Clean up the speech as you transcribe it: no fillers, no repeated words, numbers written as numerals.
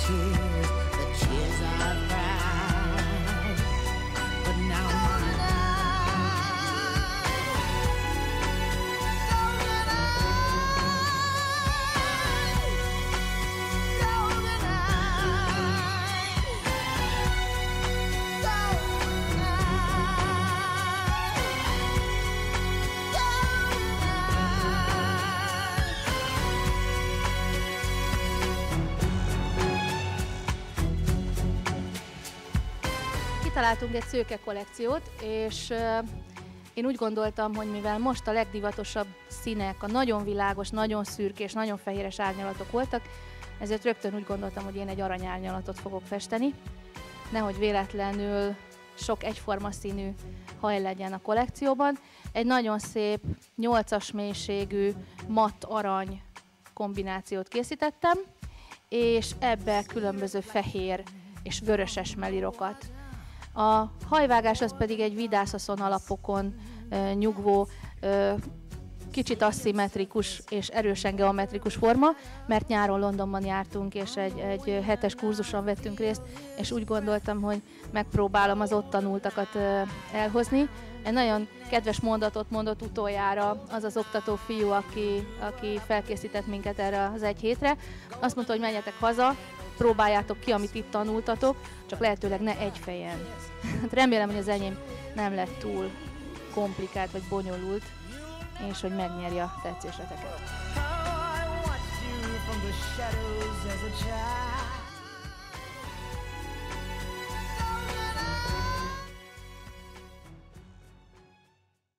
tears I've cried, but now Kitaláltunk egy szőke kollekciót, és én úgy gondoltam, hogy mivel most a legdivatosabb színek, a nagyon világos, nagyon szürkés, nagyon fehéres árnyalatok voltak, ezért rögtön úgy gondoltam, hogy én egy aranyárnyalatot fogok festeni. Nehogy véletlenül sok egyforma színű haj legyen a kollekcióban. Egy nagyon szép, 8-as mélységű, matt arany kombinációt készítettem, és ebbe különböző fehér és vöröses melírokat. A hajvágás az pedig egy vidászaszon alapokon nyugvó, kicsit aszimmetrikus és erősen geometrikus forma, mert nyáron Londonban jártunk, és egy hetes kurzuson vettünk részt, és úgy gondoltam, hogy megpróbálom az ott tanultakat elhozni. Egy nagyon kedves mondatot mondott utoljára az az oktató fiú, aki felkészített minket erre az egy hétre. Azt mondta, hogy menjetek haza, próbáljátok ki, amit itt tanultatok, csak lehetőleg ne egy fejen. Hát remélem, hogy az enyém nem lett túl komplikált vagy bonyolult, és hogy megnyerje a tetszéseteket.